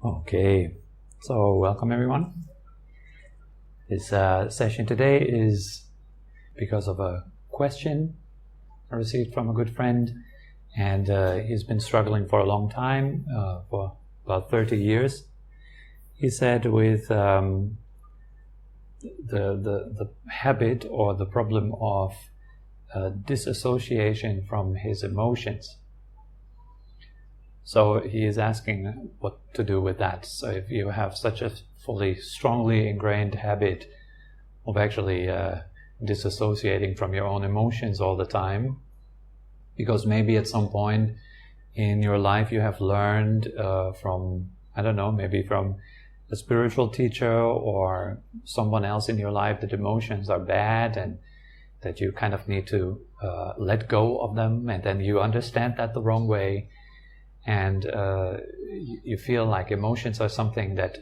Okay, so welcome everyone. This session today is because of a question I received from a good friend, and he's been struggling for a long time, for about 30 years. He said with the habit or the problem of disassociation from his emotions. So he is asking what to do with that. So if you have such a strongly ingrained habit of actually disassociating from your own emotions all the time, because maybe at some point in your life you have learned from, I don't know, maybe from a spiritual teacher or someone else in your life that emotions are bad and that you kind of need to let go of them, and then you understand that the wrong way. And you feel like emotions are something that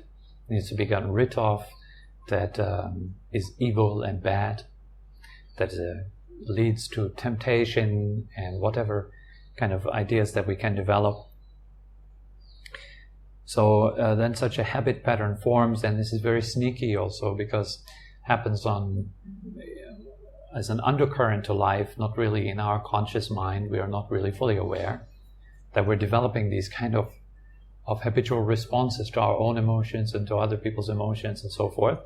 needs to be gotten rid of, that is evil and bad, that leads to temptation and whatever kind of ideas that we can develop. So then such a habit pattern forms, and this is very sneaky also because it happens as an undercurrent to life, not really in our conscious mind. We are not really fully aware that we're developing these kind of habitual responses to our own emotions and to other people's emotions and so forth.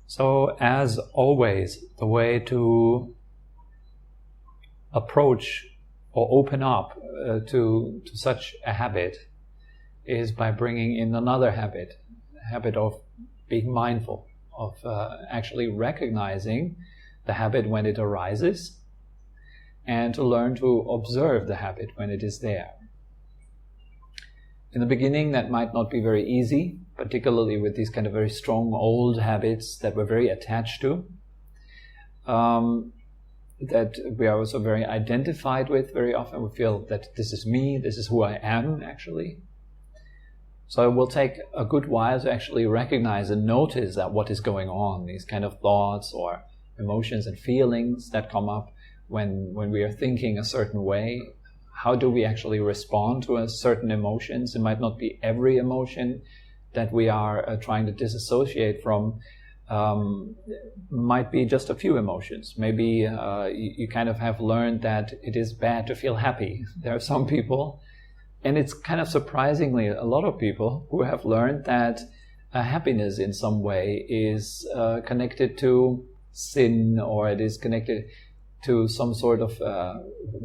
So as always, the way to approach or open up to such a habit is by bringing in another habit, a habit of being mindful, of actually recognizing the habit when it arises, and to learn to observe the habit when it is there. In the beginning, that might not be very easy, particularly with these kind of very strong old habits that we're very attached to, that we are also very identified with. Very often we feel that this is me, this is who I am actually. So it will take a good while to actually recognize and notice that what is going on, these kind of thoughts or emotions and feelings that come up when we are thinking a certain way. How do we actually respond to a certain emotions? It might not be every emotion that we are trying to disassociate from. Might be just a few emotions. Maybe you kind of have learned that it is bad to feel happy. There are some people, and it's kind of surprisingly a lot of people who have learned that happiness in some way is connected to sin, or it is connected to some sort of,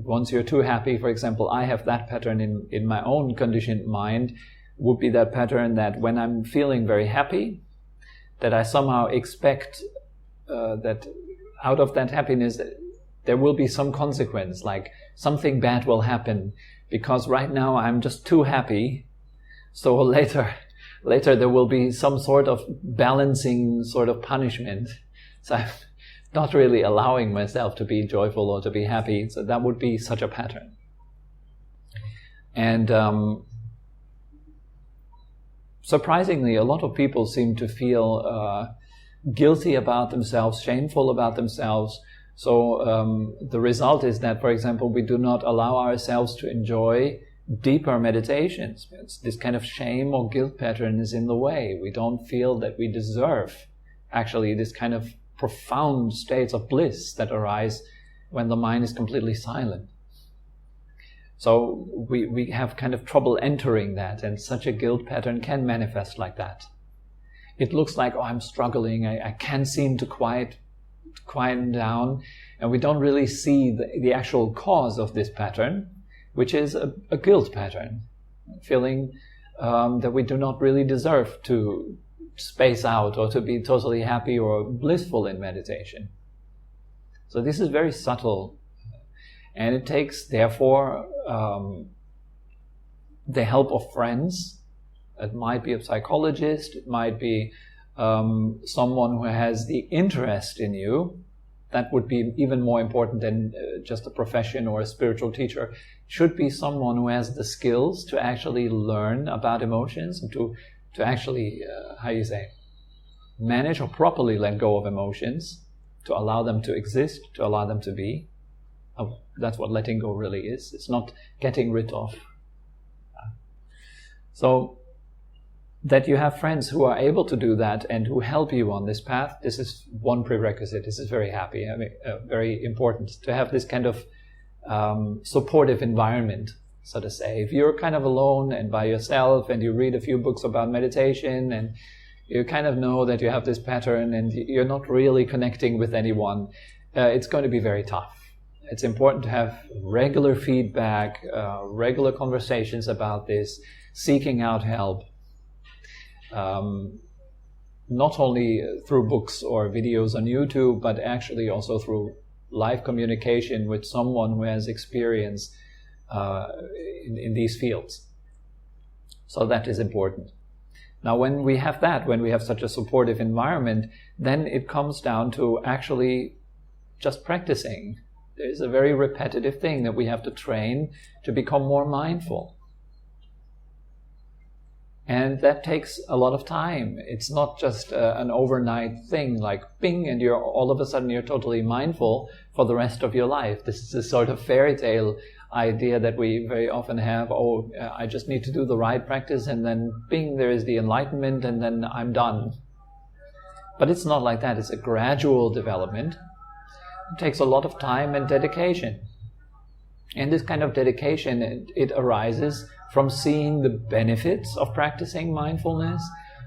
once you're too happy, for example, I have that pattern in my own conditioned mind, would be that pattern that when I'm feeling very happy, that I somehow expect that out of that happiness there will be some consequence, like something bad will happen, because right now I'm just too happy, so later there will be some sort of balancing sort of punishment. So I'm not really allowing myself to be joyful or to be happy. So that would be such a pattern. And surprisingly, a lot of people seem to feel guilty about themselves, shameful about themselves. So the result is that, for example, we do not allow ourselves to enjoy deeper meditations. It's this kind of shame or guilt pattern is in the way. We don't feel that we deserve actually this kind of profound states of bliss that arise when the mind is completely silent. So we have kind of trouble entering that, and such a guilt pattern can manifest like that. It looks like, oh, I'm struggling, I can't seem to quiet down, and we don't really see the actual cause of this pattern, which is a guilt pattern, feeling that we do not really deserve to space out or to be totally happy or blissful in meditation. So this is very subtle, and it takes therefore the help of friends. It might be a psychologist, it might be someone who has the interest in you. That would be even more important than just a profession or a spiritual teacher. It should be someone who has the skills to actually learn about emotions and to actually, manage or properly let go of emotions, to allow them to exist, to allow them to be. That's what letting go really is. It's not getting rid of. So that you have friends who are able to do that and who help you on this path, this is one prerequisite. This is very important to have this kind of supportive environment, so to say. If you're kind of alone and by yourself and you read a few books about meditation and you kind of know that you have this pattern and you're not really connecting with anyone, it's going to be very tough. It's important to have regular feedback, regular conversations about this, seeking out help. Not only through books or videos on YouTube, but actually also through live communication with someone who has experience in these fields. So that is important. Now, when we have that, when we have such a supportive environment, then it comes down to actually just practicing. There's a very repetitive thing that we have to train to become more mindful. And that takes a lot of time. It's not just an overnight thing like bing, and all of a sudden you're totally mindful for the rest of your life. This is a sort of fairy tale idea that we very often have. I just need to do the right practice and then bing, there is the enlightenment and then I'm done. But it's not like that. It's a gradual development. It takes a lot of time and dedication. And this kind of dedication, it arises from seeing the benefits of practicing mindfulness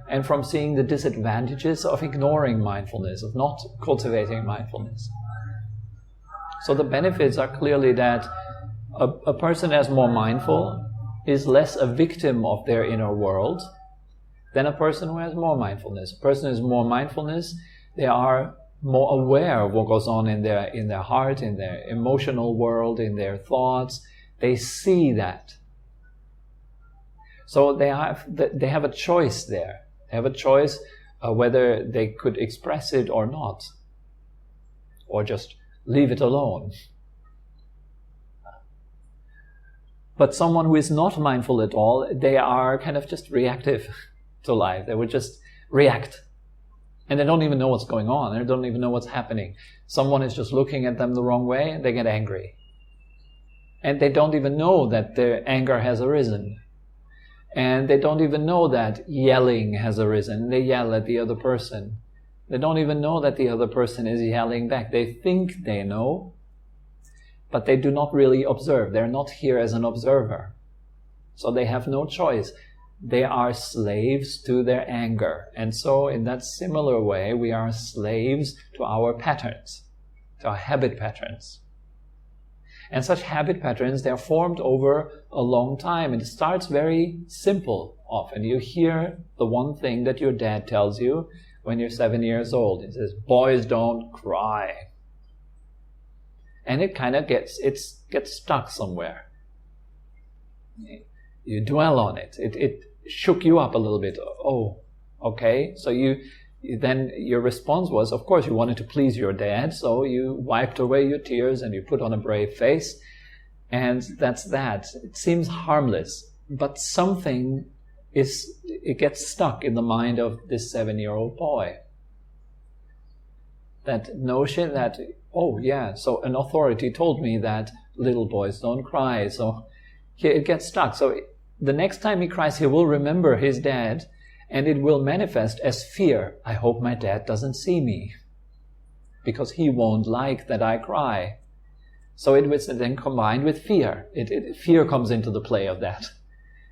and from seeing the disadvantages of ignoring mindfulness, of not cultivating mindfulness. So the benefits are clearly that a person as more mindful is less a victim of their inner world than a person who has more mindfulness. A person who has more mindfulness, they are more aware of what goes on in their heart, in their emotional world, in their thoughts. They see that. So they have a choice there. They have a choice whether they could express it or not, or just leave it alone. But someone who is not mindful at all, they are kind of just reactive to life. They would just react. And they don't even know what's going on. They don't even know what's happening. Someone is just looking at them the wrong way, and they get angry. And they don't even know that their anger has arisen. And they don't even know that yelling has arisen. They yell at the other person. They don't even know that the other person is yelling back. They think they know, but they do not really observe. They're not here as an observer. So they have no choice. They are slaves to their anger. And so in that similar way, we are slaves to our patterns, to our habit patterns. And such habit patterns, they're formed over a long time. And it starts very simple often. You hear the one thing that your dad tells you when you're 7 years old. He says, boys don't cry. And it kind of gets stuck somewhere. You dwell on it. It shook you up a little bit. Oh, okay. So then your response was, of course, you wanted to please your dad, so you wiped away your tears and you put on a brave face. And that's that. It seems harmless, but something it gets stuck in the mind of this 7-year-old boy. That notion that, oh yeah, so an authority told me that little boys don't cry, so it gets stuck. So the next time he cries, he will remember his dad, and it will manifest as fear. I hope my dad doesn't see me, because he won't like that I cry. So it was then combined with fear. Fear comes into the play of that.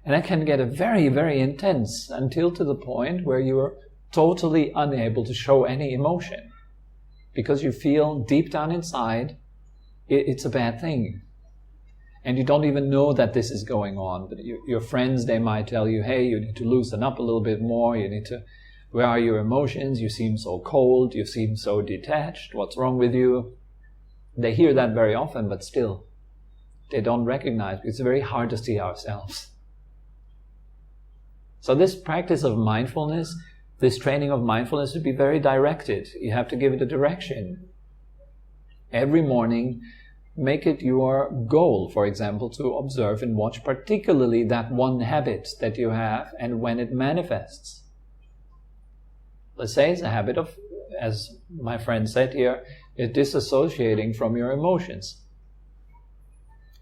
And that can get very, very intense until to the point where you're totally unable to show any emotion, because you feel deep down inside it's a bad thing. And you don't even know that this is going on. But your friends, they might tell you, hey, you need to loosen up a little bit more. Where are your emotions? You seem so cold. You seem so detached. What's wrong with you? They hear that very often, but still, they don't recognize. It's very hard to see ourselves. So this practice of mindfulness, this training of mindfulness should be very directed. You have to give it a direction. Every morning, make it your goal, for example, to observe and watch particularly that one habit that you have and when it manifests. Let's say it's a habit of, as my friend said here, disassociating from your emotions.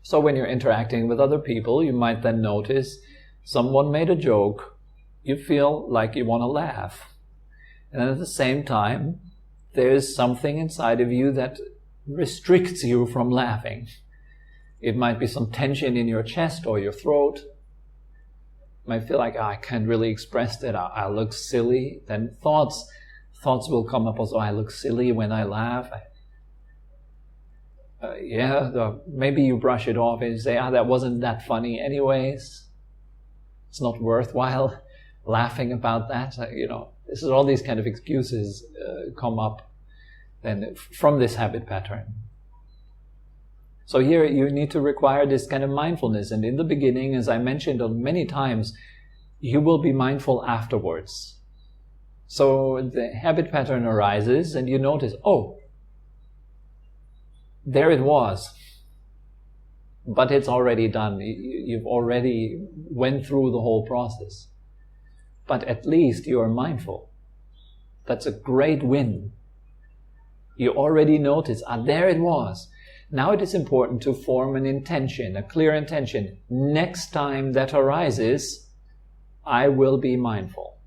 So when you're interacting with other people, you might then notice Someone made a joke, you feel like you want to laugh. And at the same time, there's something inside of you that restricts you from laughing. It might be some tension in your chest or your throat. You might feel like, I can't really express that, I look silly. Then thoughts will come up also, I look silly when I laugh. Maybe you brush it off and say, that wasn't that funny anyways. It's not worthwhile laughing about that. This is all these kind of excuses come up then from this habit pattern. So here you need to require this kind of mindfulness. And in the beginning, as I mentioned many times, you will be mindful afterwards. So the habit pattern arises and you notice, there it was. But it's already done. You've already went through the whole process. But at least you are mindful. That's a great win. You already noticed, there it was. Now it is important to form an intention, a clear intention. Next time that arises, I will be mindful.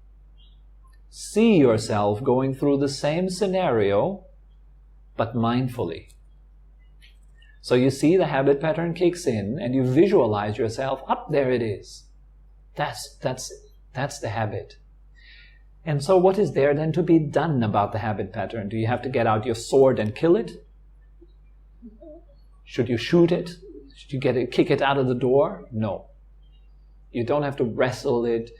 See yourself going through the same scenario, but mindfully. So you see the habit pattern kicks in and you visualize yourself, there it is. That's the habit. And so what is there then to be done about the habit pattern? Do you have to get out your sword and kill it? Should you shoot it? Should you kick it out of the door? No. You don't have to wrestle it.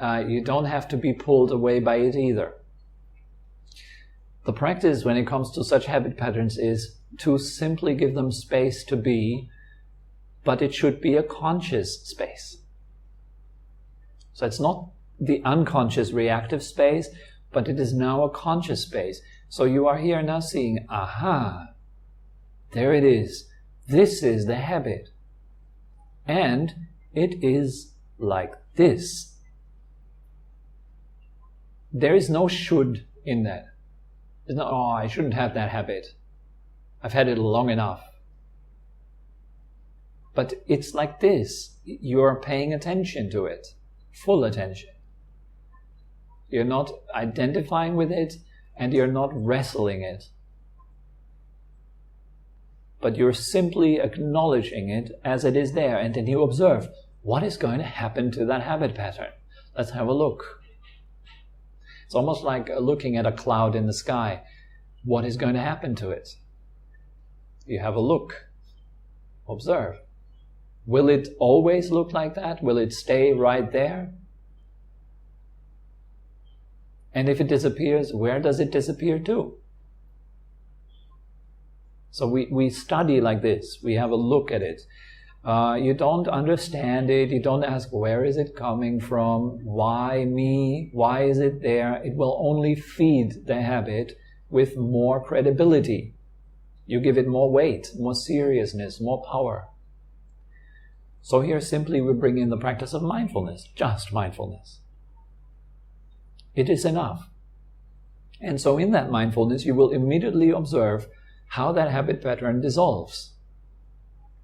You don't have to be pulled away by it either. The practice when it comes to such habit patterns is to simply give them space to be, but it should be a conscious space. So it's not the unconscious reactive space, but it is now a conscious space. So you are here now seeing, there it is. This is the habit. And it is like this. There is no should in that. There's no, I shouldn't have that habit. I've had it long enough. But it's like this. You're paying attention to it. Full attention. You're not identifying with it and you're not wrestling it. But you're simply acknowledging it as it is there. And then you observe, what is going to happen to that habit pattern? Let's have a look. It's almost like looking at a cloud in the sky. What is going to happen to it? You have a look. Observe. Will it always look like that? Will it stay right there? And if it disappears, where does it disappear to? So we study like this. We have a look at it. You don't understand it. You don't ask, where is it coming from? Why me? Why is it there? It will only feed the habit with more credibility. You give it more weight, more seriousness, more power. So here simply we bring in the practice of mindfulness, just mindfulness. It is enough. And so in that mindfulness, you will immediately observe how that habit pattern dissolves.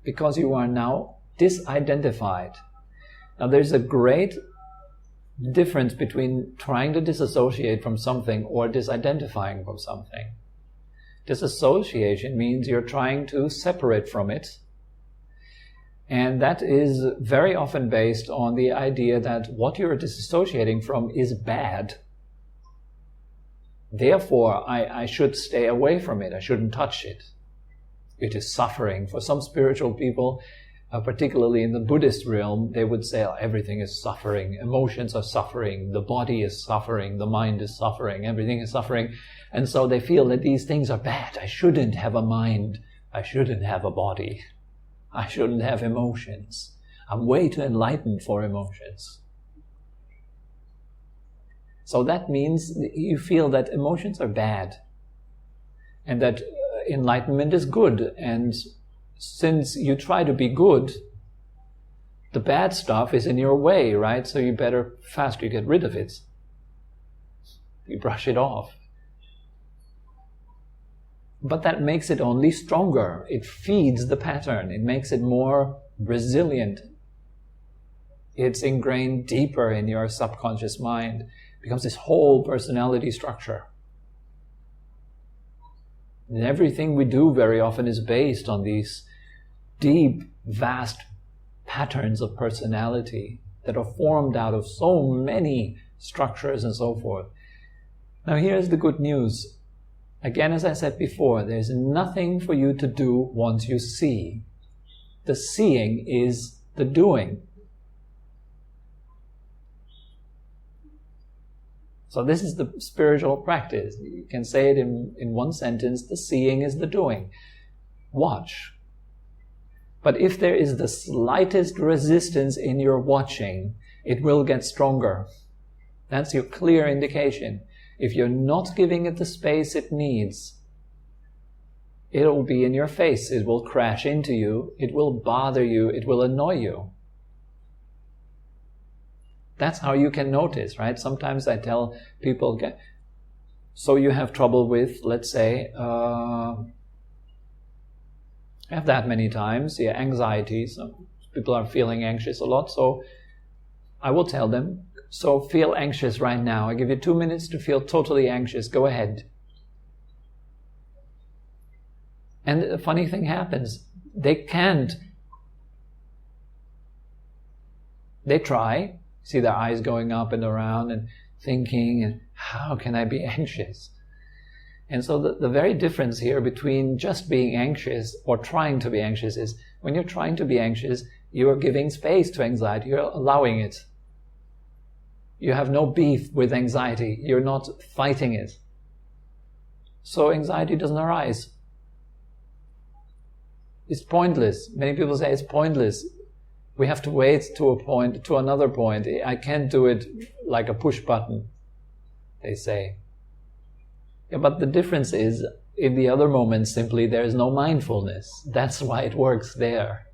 Because you are now disidentified. Now there's a great difference between trying to disassociate from something or disidentifying from something. Disassociation means you're trying to separate from it. And that is very often based on the idea that what you're disassociating from is bad. Therefore, I should stay away from it. I shouldn't touch it. It is suffering. For some spiritual people, particularly in the Buddhist realm, they would say, everything is suffering. Emotions are suffering. The body is suffering. The mind is suffering. Everything is suffering. And so they feel that these things are bad. I shouldn't have a mind. I shouldn't have a body. I shouldn't have emotions. I'm way too enlightened for emotions. So that means you feel that emotions are bad and that enlightenment is good. And since you try to be good, the bad stuff is in your way, right? So you better faster get rid of it. You brush it off. But that makes it only stronger. It feeds the pattern. It makes it more resilient. it's ingrained deeper in your subconscious mind. It becomes this whole personality structure. And everything we do very often is based on these deep, vast patterns of personality that are formed out of so many structures and so forth. Now here's the good news. Again, as I said before, there's nothing for you to do once you see. The seeing is the doing. So this is the spiritual practice. You can say it in one sentence, the seeing is the doing. Watch. But if there is the slightest resistance in your watching, it will get stronger. That's your clear indication. If you're not giving it the space it needs, it'll be in your face. It will crash into you. It will bother you. It will annoy you. That's how you can notice, right? Sometimes I tell people, so you have trouble with, let's say, have that many times, anxiety. So people are feeling anxious a lot. So I will tell them, so feel anxious right now. I give you 2 minutes to feel totally anxious. Go ahead. And a funny thing happens. They can't. They try. See their eyes going up and around and thinking, and how can I be anxious? And so the very difference here between just being anxious or trying to be anxious is when you're trying to be anxious, you are giving space to anxiety. You're allowing it. You have no beef with anxiety. You're not fighting it. So anxiety doesn't arise. It's pointless. Many people say it's pointless. We have to wait to another point. I can't do it like a push button, they say. Yeah, but the difference is, in the other moments, simply there is no mindfulness. That's why it works there.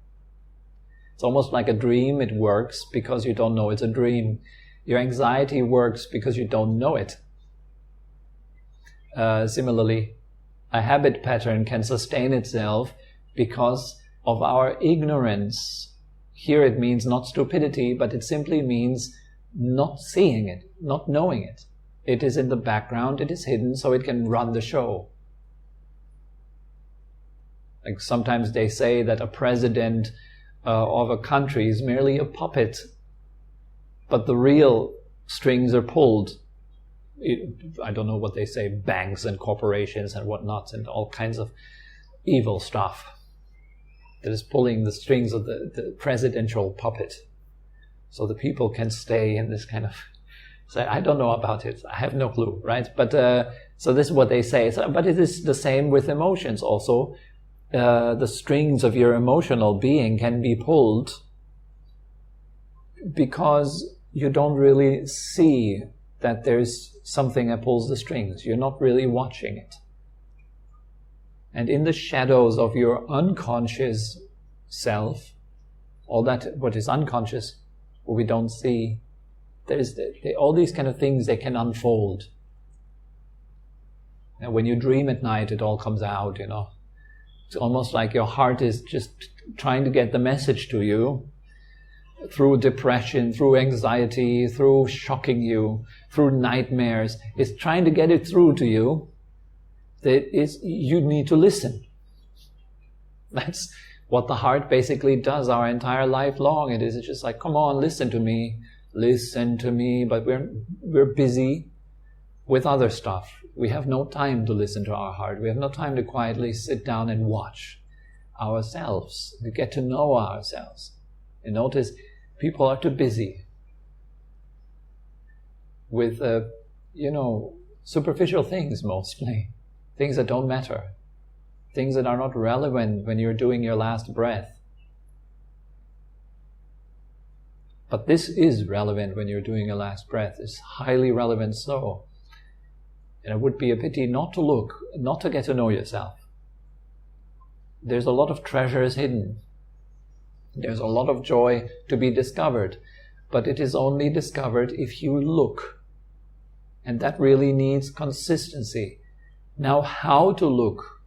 It's almost like a dream. It works because you don't know it's a dream. Your anxiety works because you don't know it. Similarly, a habit pattern can sustain itself because of our ignorance. Here it means not stupidity, but it simply means not seeing it, not knowing it. It is in the background, it is hidden, so it can run the show. Like sometimes they say that a president of a country is merely a puppet, but the real strings are pulled. I don't know what they say, banks and corporations and whatnot, and all kinds of evil stuff that is pulling the strings of the presidential puppet. So the people can stay in this kind of... So I don't know about it. I have no clue, right? But so this is what they say. But it is the same with emotions also. The strings of your emotional being can be pulled because you don't really see that there's something that pulls the strings. You're not really watching it. And in the shadows of your unconscious self, all that what is unconscious, what we don't see, there's all these kind of things, they can unfold. And when you dream at night, it all comes out, you know. It's almost like your heart is just trying to get the message to you through depression, through anxiety, through shocking you, through nightmares. It's trying to get it through to you that you need to listen. That's what the heart basically does our entire life long. It is just like, come on, listen to me, but we're busy with other stuff. We have no time to listen to our heart. We have no time to quietly sit down and watch ourselves, to get to know ourselves. And notice, people are too busy with, superficial things mostly. Things that don't matter. Things that are not relevant when you're doing your last breath. But this is relevant when you're doing your last breath. It's highly relevant so. And it would be a pity not to look, not to get to know yourself. There's a lot of treasures hidden. There's a lot of joy to be discovered. But it is only discovered if you look. And that really needs consistency. Now, how to look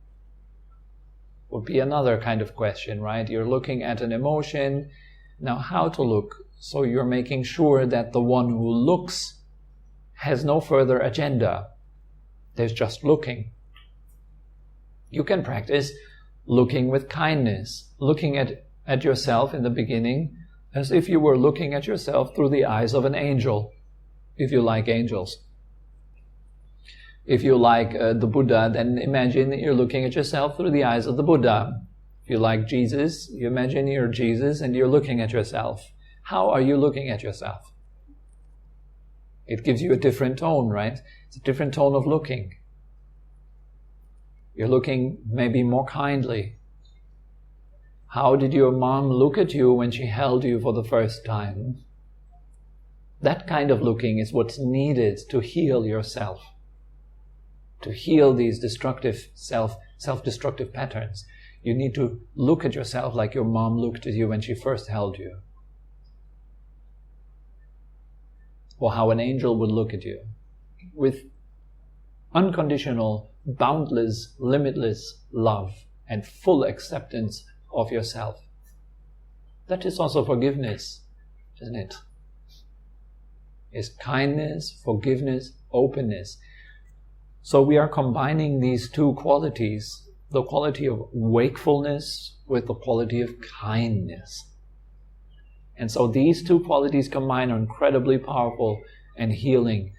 would be another kind of question, right? You're looking at an emotion. Now, how to look? So you're making sure that the one who looks has no further agenda. There's just looking. You can practice looking with kindness, looking at yourself in the beginning as if you were looking at yourself through the eyes of an angel, if you like angels. If you like the Buddha, then imagine that you're looking at yourself through the eyes of the Buddha. If you like Jesus, you imagine you're Jesus and you're looking at yourself. How are you looking at yourself? It gives you a different tone, right? It's a different tone of looking. You're looking maybe more kindly. How did your mom look at you when she held you for the first time? That kind of looking is what's needed to heal yourself, to heal these destructive self-destructive patterns. You need to look at yourself like your mom looked at you when she first held you, or how an angel would look at you, with unconditional, boundless, limitless love and full acceptance of yourself. That is also forgiveness, isn't it? It's kindness, forgiveness, openness. So we are combining these two qualities, the quality of wakefulness with the quality of kindness. And so these two qualities combined are incredibly powerful and healing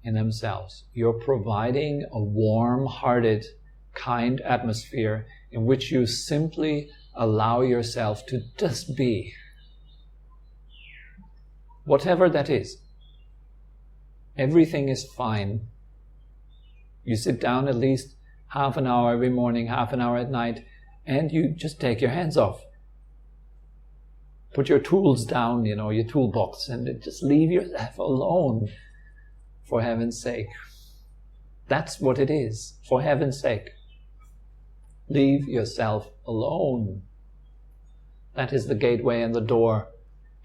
in themselves. You're providing a warm-hearted, kind atmosphere in which you simply allow yourself to just be. Whatever that is. Everything is fine. You sit down at least half an hour every morning, half an hour at night, and you just take your hands off. Put your tools down, your toolbox, and just leave yourself alone, for heaven's sake. That's what it is, for heaven's sake. Leave yourself alone. That is the gateway and the door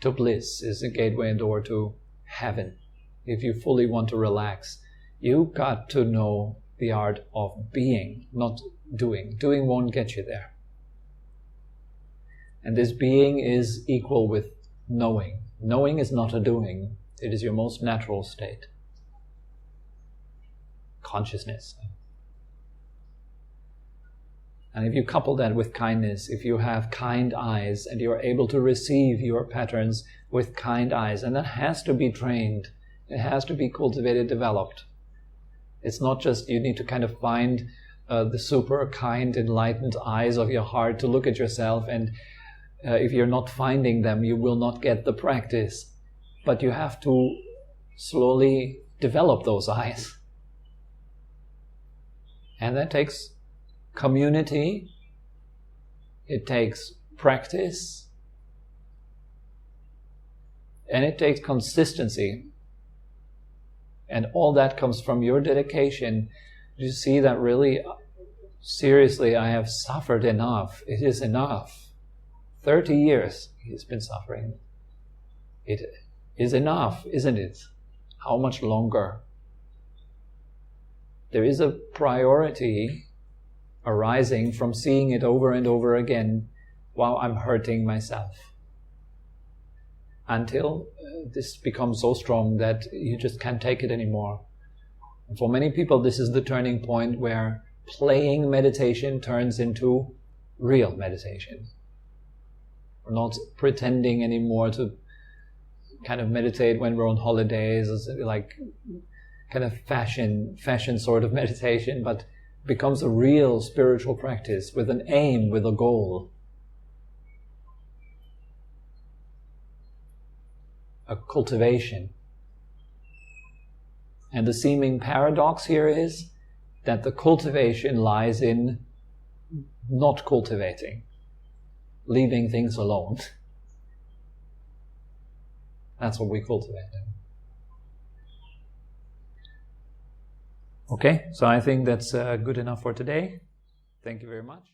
to bliss, is the gateway and door to heaven. If you fully want to relax, you got to know the art of being, not doing. Doing won't get you there. And this being is equal with knowing. Knowing is not a doing. It is your most natural state. Consciousness. And if you couple that with kindness, if you have kind eyes and you're able to receive your patterns with kind eyes, and that has to be trained, it has to be cultivated, developed. It's not just you need to kind of find the super kind, enlightened eyes of your heart to look at yourself, and if you're not finding them, you will not get the practice. But you have to slowly develop those eyes. And that takes community, it takes practice, and it takes consistency. And all that comes from your dedication. You see that really, seriously, I have suffered enough. It is enough. 30 years he's been suffering. It is enough, isn't it? How much longer? There is a priority arising from seeing it over and over again while I'm hurting myself. Until this becomes so strong that you just can't take it anymore. And for many people, this is the turning point where playing meditation turns into real meditation. We're not pretending anymore to kind of meditate when we're on holidays, like kind of fashion sort of meditation, but becomes a real spiritual practice with an aim, with a goal. A cultivation. And the seeming paradox here is that the cultivation lies in not cultivating, leaving things alone. That's what we cultivate. Okay, so I think that's good enough for today. Thank you very much.